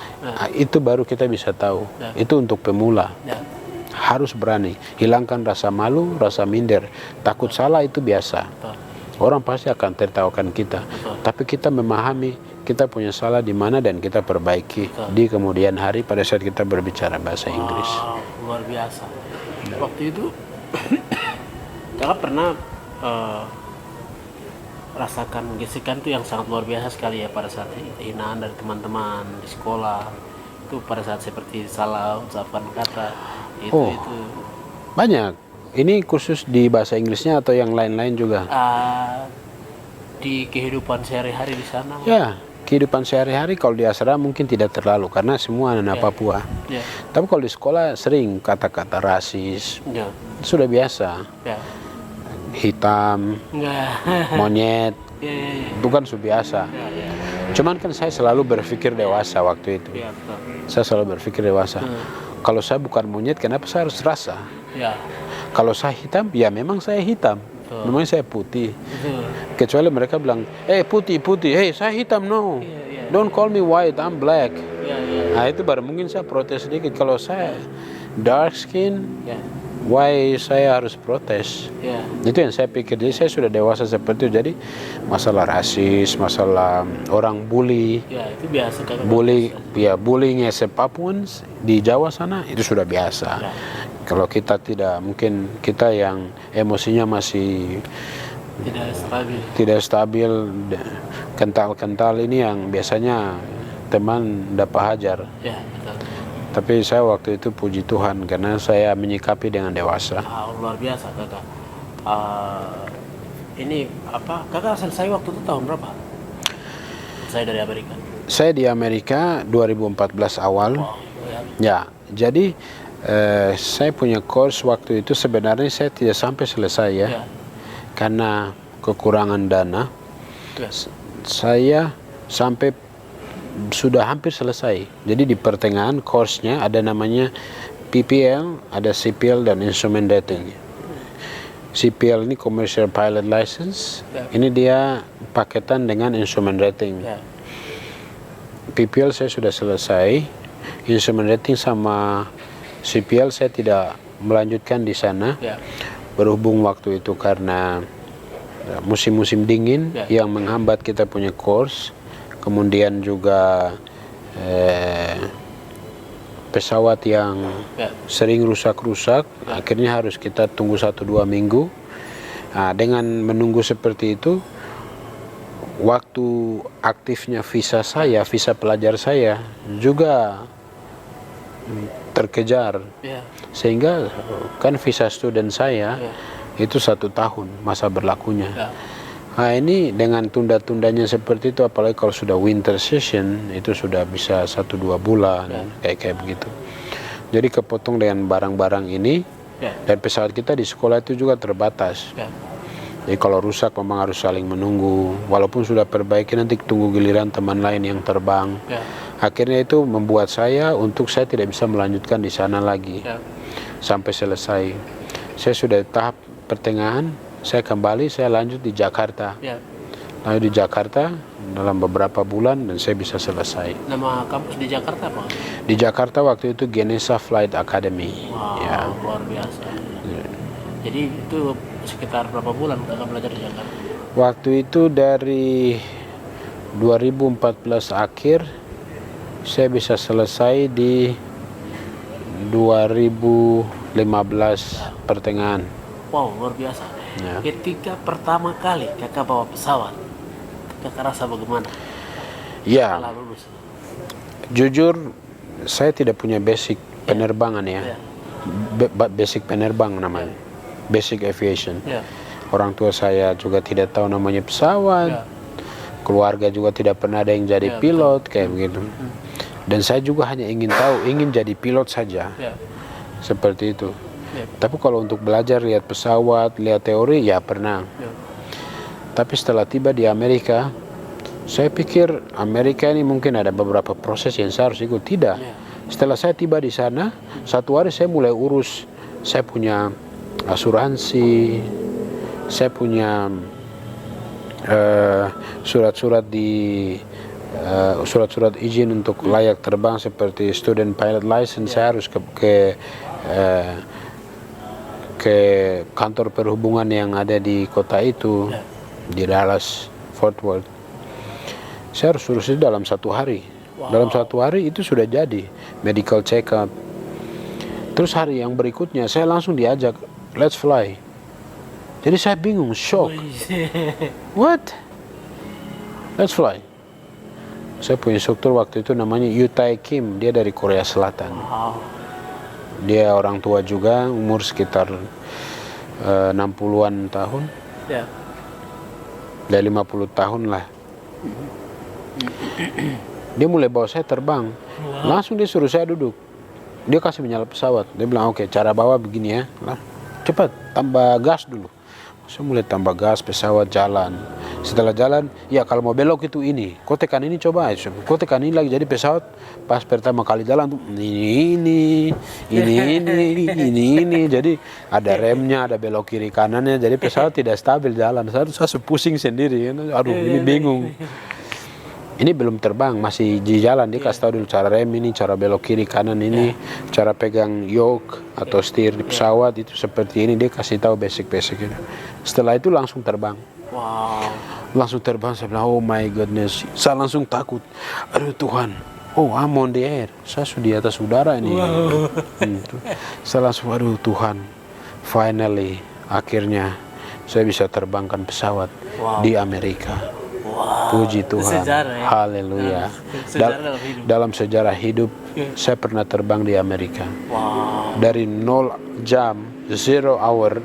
Itu baru kita bisa tahu. Itu untuk pemula. Harus berani. Hilangkan rasa malu, rasa minder. Takut salah itu biasa. Orang pasti akan tertawakan kita. Tapi kita memahami kita punya salah di mana dan kita perbaiki di kemudian hari pada saat kita berbicara bahasa Inggris. Luar biasa. Waktu itu kakak pernah rasakan gesekan itu yang sangat luar biasa sekali ya pada saat hinaan dari teman-teman di sekolah. Itu pada saat seperti salah ucapan kata itu banyak. Ini khusus di bahasa Inggrisnya atau yang lain-lain juga? Di kehidupan sehari-hari di sana. Ya, kehidupan sehari-hari kalau di asrama mungkin tidak terlalu karena semua anak Papua. Ya. Tapi kalau di sekolah sering kata-kata rasis. Ya. Sudah biasa. Ya. Hitam, monyet, itu kan sudah biasa. Cuman kan saya selalu berpikir dewasa waktu itu. Ya, saya selalu berpikir dewasa. Kalau saya bukan monyet, kenapa saya harus rasa? Ya. Kalau saya hitam, ya memang saya hitam. Namanya saya putih. Kecuali mereka bilang, putih, saya hitam, no. Don't call me white, I'm black. Nah itu baru mungkin saya protes sedikit. Kalau saya dark skin, why saya harus protes? Itu yang saya pikir. Jadi saya sudah dewasa seperti itu. Jadi masalah rasis, masalah orang bully, itu biasa kan? Bullying as a Papuans di Jawa sana itu sudah biasa. Kalau kita tidak, mungkin kita yang emosinya masih tidak stabil, kental-kental ini yang biasanya teman dapat hajar. Betul. Tapi saya waktu itu puji Tuhan karena saya menyikapi dengan dewasa. Luar biasa kakak. Ini kakak selesai waktu itu tahun berapa? Saya dari Amerika. Saya di Amerika 2014 awal. Ya, jadi saya punya course waktu itu sebenarnya saya tidak sampai selesai ya. Karena kekurangan dana. Saya sampai sudah hampir selesai. Jadi di pertengahan course-nya ada namanya PPL, ada CPL dan Instrument Rating. CPL ini Commercial Pilot License. Ini dia paketan dengan Instrument Rating. PPL saya sudah selesai. Instrument Rating sama CPL saya tidak melanjutkan di sana. Berhubung waktu itu karena musim-musim dingin yang menghambat kita punya course. Kemudian juga pesawat yang sering rusak-rusak, akhirnya harus kita tunggu 1-2 minggu. Nah, dengan menunggu seperti itu, waktu aktifnya visa pelajar saya juga terkejar. Sehingga kan visa student saya itu 1 tahun masa berlakunya. Nah ini dengan tunda-tundanya seperti itu, apalagi kalau sudah winter session itu sudah bisa 1-2 bulan kayak begitu. Jadi kepotong dengan barang-barang ini dan pesawat kita di sekolah itu juga terbatas. Jadi kalau rusak memang harus saling menunggu, walaupun sudah perbaiki nanti tunggu giliran teman lain yang terbang. Akhirnya itu membuat saya tidak bisa melanjutkan di sana lagi sampai selesai. Saya sudah tahap pertengahan. Saya kembali, saya lanjut di Jakarta. Lalu di Jakarta dalam beberapa bulan dan saya bisa selesai. Nama kampus di Jakarta apa? Di Jakarta waktu itu Ganesha Flight Academy. Luar biasa. Jadi itu sekitar berapa bulan kakak belajar di Jakarta? Waktu itu dari 2014 akhir saya bisa selesai di 2015 pertengahan. Wow, luar biasa. Ketika pertama kali kakak bawa pesawat, kakak rasa bagaimana? Ya, jujur saya tidak punya basic penerbangan basic penerbang namanya, basic aviation. Orang tua saya juga tidak tahu namanya pesawat, keluarga juga tidak pernah ada yang jadi pilot kayak begitu. Dan saya juga hanya ingin jadi pilot saja, seperti itu. Tapi kalau untuk belajar lihat pesawat, lihat teori, ya pernah. Tapi setelah tiba di Amerika, saya pikir Amerika ini mungkin ada beberapa proses yang saya harus ikut. Tidak. Setelah saya tiba di sana, 1 hari saya mulai urus. Saya punya asuransi, saya punya surat-surat izin untuk layak terbang seperti student pilot license. Saya harus ke kantor perhubungan yang ada di kota itu, di Dallas, Fort Worth. Saya harus urus itu dalam 1 hari. Dalam 1 hari itu sudah jadi medical check up. Terus hari yang berikutnya saya langsung diajak, let's fly. Jadi saya bingung, shock. What? Let's fly. Saya punya instruktur waktu itu namanya Yutai Kim, dia dari Korea Selatan. Wow. Dia orang tua juga, umur sekitar 60-an tahun. Ya. Dari 50 tahun lah. Dia mulai bawa saya terbang. Langsung dia suruh saya duduk. Dia kasih menyala pesawat. Dia bilang, oke, cara bawa begini ya. Lah, cepat, tambah gas dulu. Saya mulai tambah gas, pesawat jalan. Setelah jalan, ya kalau mau belok itu ini. Kau tekan ini coba. Kau tekan ini lagi. Jadi pesawat pas pertama kali jalan tuh ini. Jadi ada remnya, ada belok kiri kanannya. Jadi pesawat tidak stabil jalan. Saya pusing sendiri. Aduh, ini bingung. Ini belum terbang, masih di jalan. Dia kasih tahu dulu cara rem ini, cara belok kiri kanan ini, cara pegang yoke atau setir di pesawat itu seperti ini. Dia kasih tahu basic-basic itu. Setelah itu langsung terbang. Wow. Langsung terbang, saya bilang, oh my goodness. Saya langsung takut. Aduh Tuhan, oh I'm on the air. Saya sudah di atas udara ini. Wow. Saya langsung, aduh Tuhan. Finally, akhirnya saya bisa terbangkan pesawat di Amerika. Wow. Puji Tuhan, Sejarah, ya? haleluya. Dalam sejarah hidup, saya pernah terbang di Amerika. Wow. Dari 0 jam, 0 hour,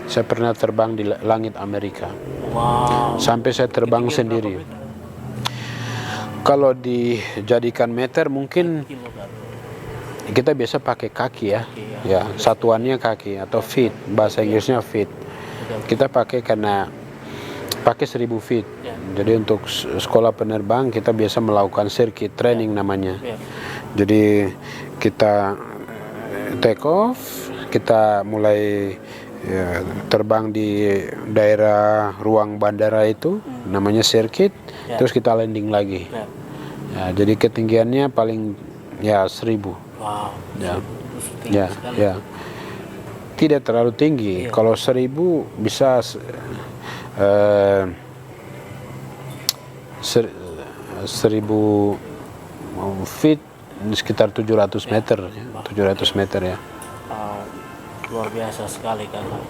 saya pernah terbang di langit Amerika. Wow. Sampai saya terbang sendiri. Kalau dijadikan meter mungkin kita biasa pakai kaki ya. Ya, satuannya kaki atau feet, bahasa Inggrisnya feet. Kita pakai karena pakai 1000 feet. Jadi untuk sekolah penerbang kita biasa melakukan circuit training namanya. Jadi kita take off, kita mulai terbang di daerah ruang bandara itu namanya circuit, terus kita landing lagi. Ya, jadi ketinggiannya paling ya 1000. Wow. Ya. Tidak terlalu tinggi. Kalau 1000 bisa 1000 feet sekitar 700 meter, 700 meter ya. Luar biasa sekali kakak.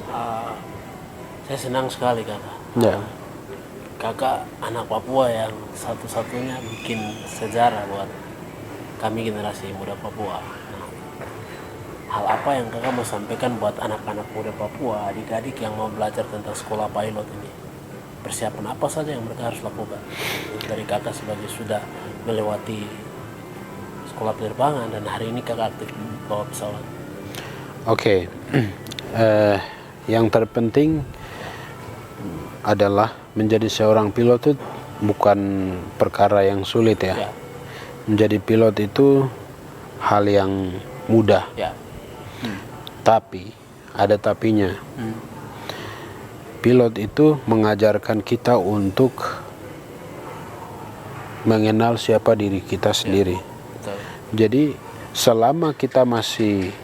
Saya senang sekali kakak. Ya. Kakak anak Papua yang satu-satunya bikin sejarah buat kami generasi muda Papua. Hal apa yang kakak mau sampaikan buat anak-anak muda Papua, adik-adik yang mau belajar tentang sekolah pilot ini? Persiapan apa saja yang mereka harus lakukan? Dari kakak sebagai sudah melewati sekolah penerbangan dan hari ini kakak aktif bawa pesawat. Oke. Yang terpenting adalah menjadi seorang pilot itu bukan perkara yang sulit ya. Menjadi pilot itu hal yang mudah. Tapi ada tapinya. Pilot itu mengajarkan kita untuk mengenal siapa diri kita sendiri. Jadi selama kita masih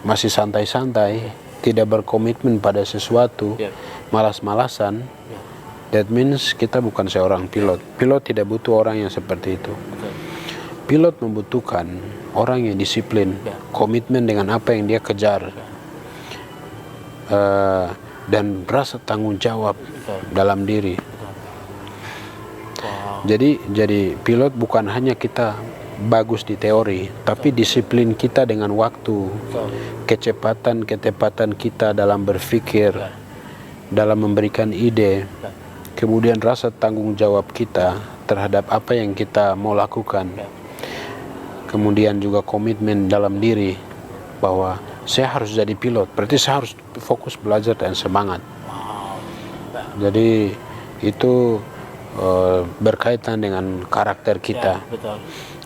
santai-santai, tidak berkomitmen pada sesuatu, malas-malasan, that means kita bukan seorang pilot. Pilot tidak butuh orang yang seperti itu. Pilot membutuhkan orang yang disiplin, komitmen dengan apa yang dia kejar, dan rasa tanggung jawab dalam diri. Jadi pilot bukan hanya kita bagus di teori, tapi disiplin kita dengan waktu, ketepatan kita dalam berpikir, dalam memberikan ide, kemudian rasa tanggung jawab kita terhadap apa yang kita mau lakukan, kemudian juga komitmen dalam diri bahwa saya harus jadi pilot, berarti saya harus fokus belajar dan semangat. Jadi itu berkaitan dengan karakter kita.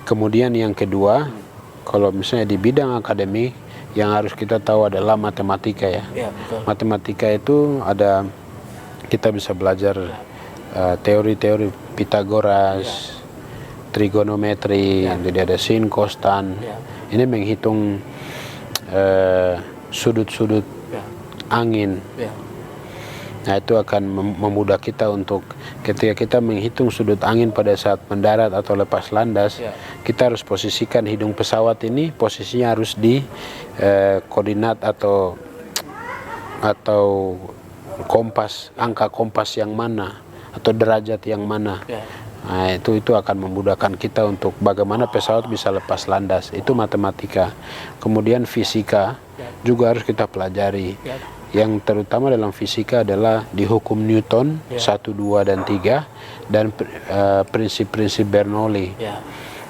Kemudian yang kedua, kalau misalnya di bidang akademik, yang harus kita tahu adalah matematika ya. Matematika itu ada, kita bisa belajar teori-teori Pythagoras, trigonometri, jadi ada sin, cos, tan. Ini menghitung sudut-sudut angin. Nah itu akan memudah kita untuk ketika kita menghitung sudut angin pada saat mendarat atau lepas landas, kita harus posisikan hidung pesawat ini, posisinya harus di koordinat atau kompas, angka kompas yang mana atau derajat yang mana. Nah, itu akan memudahkan kita untuk bagaimana pesawat bisa lepas landas. Itu matematika. Kemudian fisika juga harus kita pelajari. Yang terutama dalam fisika adalah di hukum Newton 1, 2, dan 3 dan prinsip-prinsip Bernoulli.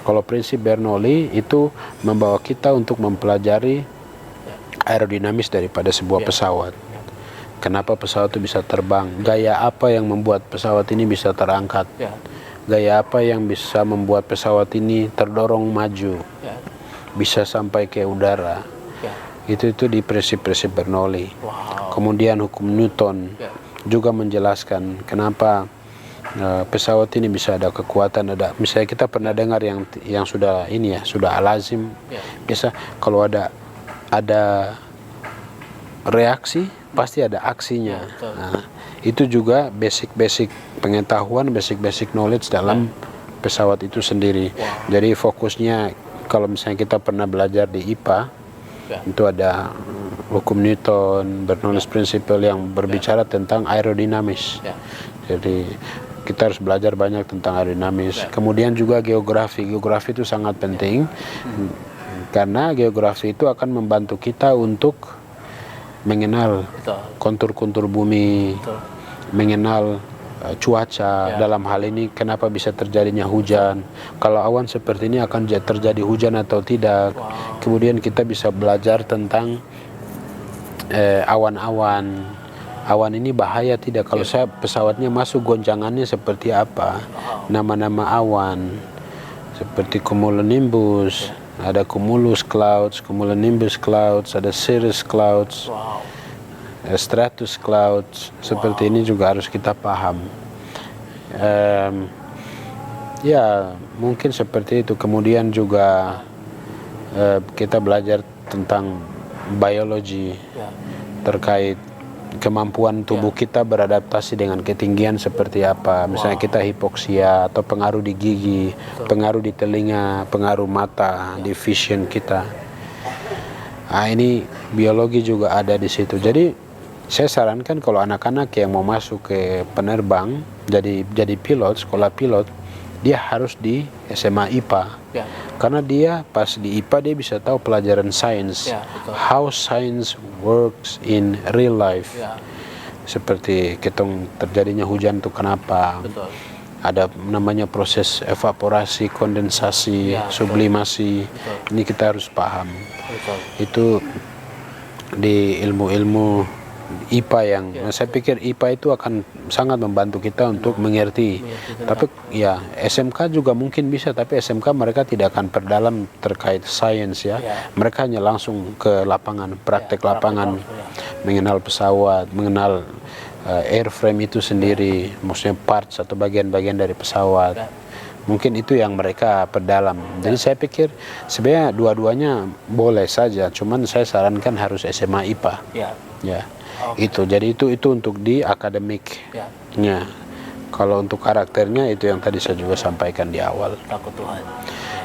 Kalau prinsip Bernoulli itu membawa kita untuk mempelajari aerodinamis daripada sebuah pesawat. Kenapa pesawat itu bisa terbang? Gaya apa yang membuat pesawat ini bisa terangkat? Gaya apa yang bisa membuat pesawat ini terdorong maju? Bisa sampai ke udara? Itu di prinsip-prinsip Bernoulli. Kemudian hukum Newton juga menjelaskan kenapa pesawat ini bisa ada kekuatan. Misalnya kita pernah dengar yang sudah ini ya, sudah lazim. Biasa kalau ada reaksi pasti ada aksinya. Nah, itu juga basic pengetahuan, basic knowledge dalam pesawat itu sendiri. Jadi fokusnya kalau misalnya kita pernah belajar di IPA, itu ada hukum Newton, Bernoulli's Principle yang berbicara tentang aerodinamis. Jadi kita harus belajar banyak tentang aerodinamis. Kemudian juga geografi itu sangat penting karena geografi itu akan membantu kita untuk mengenal kontur-kontur bumi, mengenal cuaca. Dalam hal ini kenapa bisa terjadinya hujan, kalau awan seperti ini akan terjadi hujan atau tidak. Kemudian kita bisa belajar tentang awan ini bahaya tidak, kalau saya pesawatnya masuk goncangannya seperti apa, nama-nama awan seperti cumulonimbus, ada cumulus clouds, cumulonimbus clouds, ada cirrus clouds, stratus clouds. Seperti ini juga harus kita paham. Ya mungkin seperti itu. Kemudian juga kita belajar tentang biologi terkait kemampuan tubuh kita beradaptasi dengan ketinggian seperti apa. Misalnya kita hipoksia atau pengaruh di gigi, pengaruh di telinga, pengaruh mata, di vision kita. Nah, ini biologi juga ada di situ. Jadi saya sarankan kalau anak-anak yang mau masuk ke penerbang, jadi pilot, sekolah pilot, dia harus di SMA IPA. Karena dia pas di IPA dia bisa tahu pelajaran sains, how science works in real life. Seperti terjadinya hujan itu kenapa? Ada namanya proses evaporasi, kondensasi, sublimasi. Ini kita harus paham. Itu di ilmu-ilmu IPA yang saya pikir IPA itu akan sangat membantu kita untuk mengerti. Tapi ya SMK juga mungkin bisa, tapi SMK mereka tidak akan perdalam terkait sains ya. Mereka hanya langsung ke lapangan, praktek lapangan, mengenal pesawat, mengenal airframe itu sendiri, maksudnya parts atau bagian-bagian dari pesawat. Mungkin itu yang mereka perdalam. Jadi saya pikir sebenarnya dua-duanya boleh saja, cuman saya sarankan harus SMA IPA. Ya. Itu jadi itu untuk di akademiknya. Kalau untuk karakternya itu yang tadi saya juga sampaikan di awal. Takut Tuhan.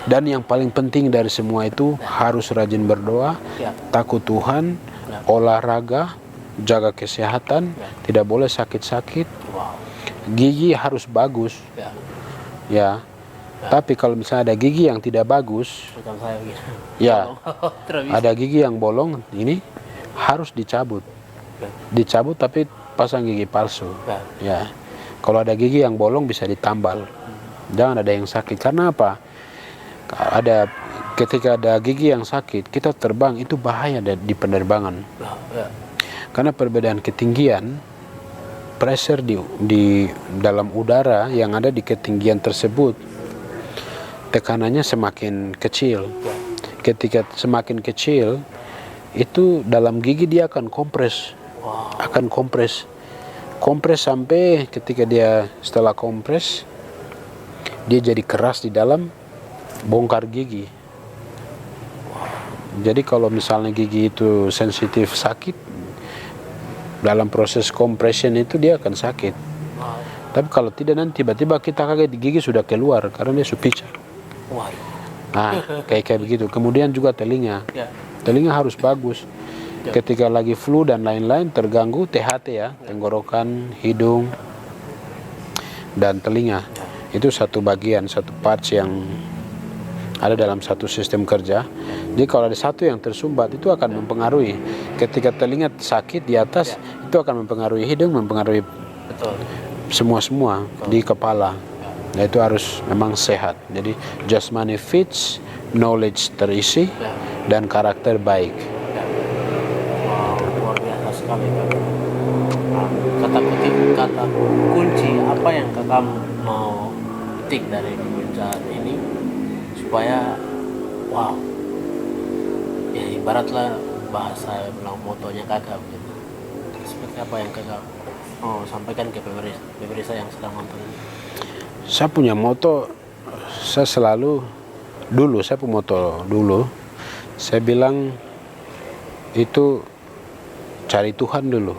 Dan yang paling penting dari semua itu harus rajin berdoa, takut Tuhan, olahraga, jaga kesehatan, tidak boleh sakit-sakit. Gigi harus bagus. Ya. Tapi kalau misalnya ada gigi yang tidak bagus, ada gigi yang bolong, ini harus dicabut. Dicabut tapi pasang gigi palsu. Ya. Kalau ada gigi yang bolong bisa ditambal. Jangan ada yang sakit. Karena apa? Ketika ada gigi yang sakit, kita terbang itu bahaya di penerbangan. Karena perbedaan ketinggian, pressure di dalam udara yang ada di ketinggian tersebut, tekanannya semakin kecil. Ketika semakin kecil, itu dalam gigi dia akan kompres. Kompres sampai ketika dia setelah kompres dia jadi keras di dalam bongkar gigi. Jadi kalau misalnya gigi itu sensitif sakit, dalam proses compression itu dia akan sakit. Tapi kalau tidak nanti tiba-tiba kita kaget gigi sudah keluar karena dia sudah pecah. Nah, kayak begitu. Kemudian juga telinga harus bagus. Ketika lagi flu dan lain-lain terganggu THT ya, tenggorokan, hidung, dan telinga. Itu satu bagian, satu parts yang ada dalam satu sistem kerja. Jadi kalau ada satu yang tersumbat itu akan mempengaruhi. Ketika telinga sakit di atas itu akan mempengaruhi hidung, mempengaruhi semua di kepala. Nah itu harus memang sehat. Jadi jasmani fits, knowledge terisi, dan karakter baik. Luar biasa sekali Kak. Kata kunci apa yang Kakak mau petik dari perbincangan ini supaya wow, ya ibaratlah bahasa bilang motonya Kakak begitu. Seperti apa yang Kakak mau sampaikan ke pemirsa yang sedang nonton ini? Saya punya moto, saya selalu saya punya moto dulu, saya bilang itu cari Tuhan dulu.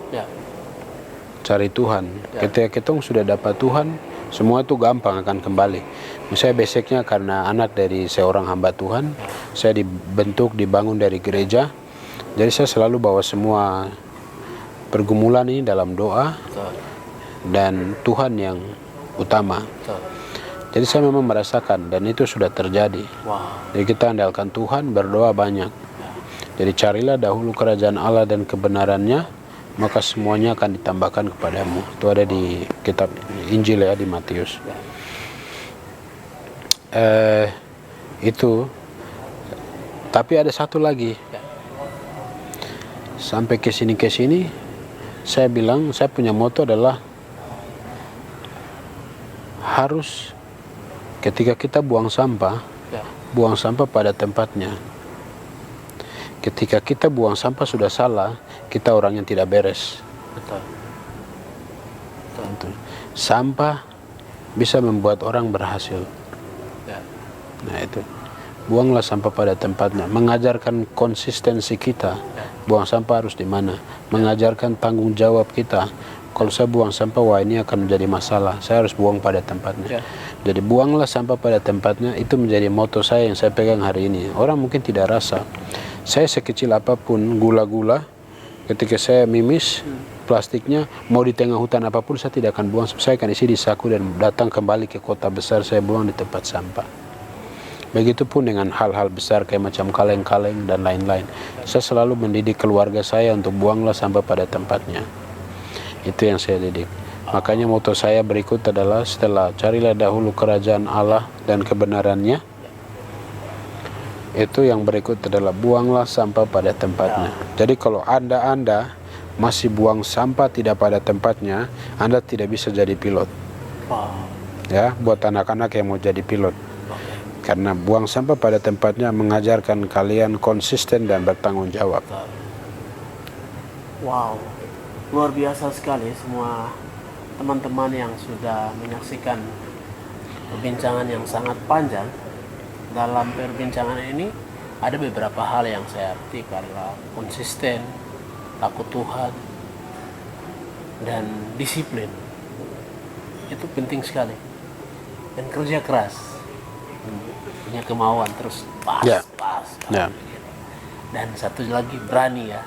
Cari Tuhan. Ketika kita sudah dapat Tuhan, semua itu gampang akan kembali. Misalnya basicnya karena anak dari seorang hamba Tuhan, saya dibentuk, dibangun dari gereja. Jadi saya selalu bawa semua pergumulan ini dalam doa dan Tuhan yang utama. Jadi saya memang merasakan dan itu sudah terjadi. Jadi kita andalkan Tuhan, berdoa banyak. Jadi carilah dahulu kerajaan Allah dan kebenarannya, maka semuanya akan ditambahkan kepadamu. Itu ada di kitab Injil ya, di Matius. Itu. Tapi ada satu lagi. Sampai ke sini saya bilang, saya punya moto adalah harus ketika kita buang sampah pada tempatnya. Ketika kita buang sampah sudah salah, kita orang yang tidak beres. Betul. Sampah bisa membuat orang berhasil. Nah itu, buanglah sampah pada tempatnya. Mengajarkan konsistensi kita. Buang sampah harus di mana. Mengajarkan tanggung jawab kita. Kalau saya buang sampah, wah ini akan menjadi masalah. Saya harus buang pada tempatnya. Jadi buanglah sampah pada tempatnya. Itu menjadi moto saya yang saya pegang hari ini. Orang mungkin tidak rasa. Saya sekecil apapun gula-gula, ketika saya mimis plastiknya, mau di tengah hutan apapun saya tidak akan buang. Saya akan isi di saku dan datang kembali ke kota besar, saya buang di tempat sampah. Begitupun dengan hal-hal besar kayak macam kaleng-kaleng dan lain-lain. Saya selalu mendidik keluarga saya untuk buanglah sampah pada tempatnya. Itu yang saya didik. Makanya moto saya berikut adalah setelah carilah dahulu kerajaan Allah dan kebenarannya, itu yang berikut adalah buanglah sampah pada tempatnya. Jadi kalau Anda masih buang sampah tidak pada tempatnya, Anda tidak bisa jadi pilot. Ya, buat anak-anak yang mau jadi pilot. Karena buang sampah pada tempatnya mengajarkan kalian konsisten dan bertanggung jawab. Wow, luar biasa sekali semua teman-teman yang sudah menyaksikan perbincangan yang sangat panjang. Dalam perbincangan ini ada beberapa hal yang saya arti karena konsisten, takut Tuhan, dan disiplin. Itu penting sekali. Dan kerja keras, punya kemauan terus pas. Dan satu lagi berani ya.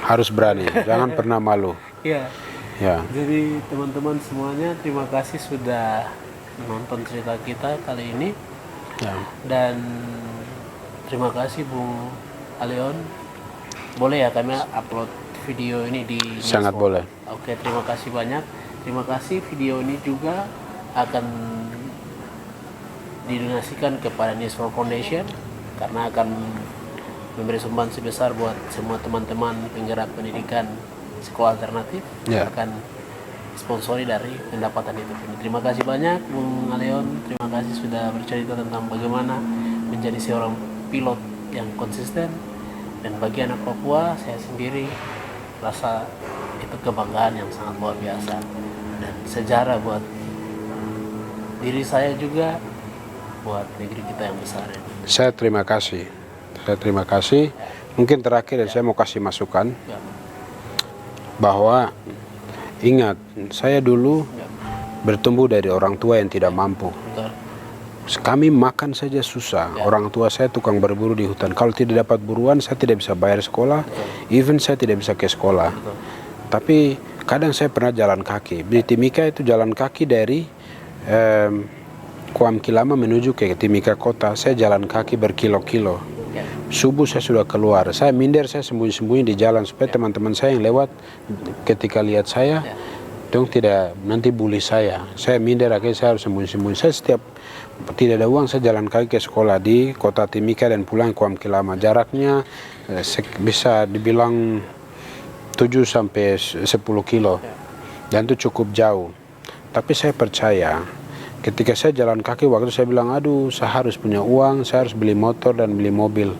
Harus berani, jangan pernah malu. Jadi teman-teman semuanya terima kasih sudah menonton cerita kita kali ini. Dan terima kasih Bung Aleon. Boleh ya kami upload video ini di Sangat boleh. Oke, terima kasih banyak. Terima kasih, video ini juga akan didonasikan kepada News4 Foundation karena akan memberi sumbangan sebesar buat semua teman-teman penggerak pendidikan sekolah alternatif akan sponsori dari pendapatan itu. Terima kasih banyak Bung Aleon. Terima kasih sudah bercerita tentang bagaimana menjadi seorang pilot yang konsisten. Dan bagi anak Papua, saya sendiri rasa itu kebanggaan yang sangat luar biasa dan sejarah buat diri saya juga, buat negeri kita yang besar ini. Saya terima kasih. Mungkin terakhir saya mau kasih masukan bahwa ingat, saya dulu bertumbuh dari orang tua yang tidak mampu. Kami makan saja susah. Orang tua saya tukang berburu di hutan. Kalau tidak dapat buruan, saya tidak bisa bayar sekolah. Even saya tidak bisa ke sekolah. Tapi kadang saya pernah jalan kaki. Di Timika itu jalan kaki dari Kuam Kilama menuju ke Timika kota. Saya jalan kaki berkilo-kilo. Subuh saya sudah keluar. Saya minder, saya sembunyi-sembunyi di jalan supaya teman-teman saya yang lewat ketika lihat saya, dong tidak nanti bully saya. Saya minder, akhirnya saya harus sembunyi-sembunyi. Saya setiap tidak ada uang, saya jalan kaki ke sekolah di kota Timika dan pulang ke Kuam Kilama. Jaraknya bisa dibilang 7 sampai 10 kilo. Dan itu cukup jauh. Tapi saya percaya, ketika saya jalan kaki waktu itu saya bilang, aduh saya harus punya uang, saya harus beli motor dan beli mobil.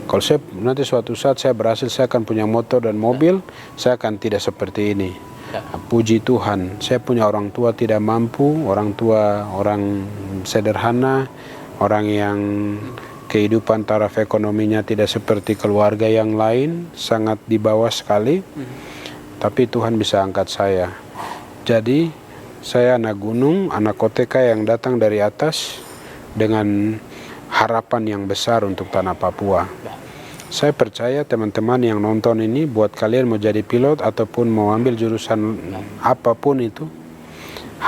Kalau saya nanti suatu saat saya berhasil, saya akan punya motor dan mobil, saya akan tidak seperti ini. Puji Tuhan, saya punya orang tua tidak mampu, orang tua orang sederhana, orang yang kehidupan taraf ekonominya tidak seperti keluarga yang lain, sangat di bawah sekali. Tapi Tuhan bisa angkat saya. Jadi saya anak gunung, anak koteka yang datang dari atas dengan harapan yang besar untuk tanah Papua. Saya percaya teman-teman yang nonton ini, buat kalian mau jadi pilot ataupun mau ambil jurusan apapun itu,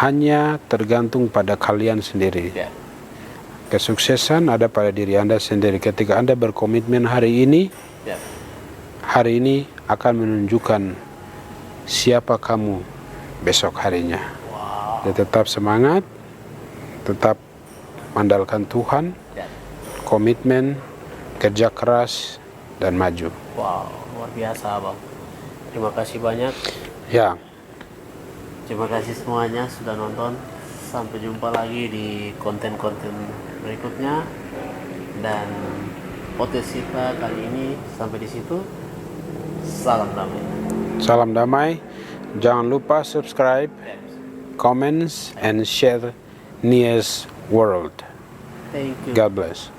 hanya tergantung pada kalian sendiri. Kesuksesan ada pada diri Anda sendiri. Ketika Anda berkomitmen hari ini akan menunjukkan siapa kamu besok harinya. Ya, tetap semangat, tetap mengandalkan Tuhan, komitmen, kerja keras, dan maju. Wow, luar biasa Bang. Terima kasih banyak. Ya. Terima kasih semuanya sudah nonton. Sampai jumpa lagi di konten-konten berikutnya. Dan podcast kita kali ini sampai di situ. Salam damai. Salam damai. Jangan lupa subscribe, comments, and share Nias World. Thank you. God bless.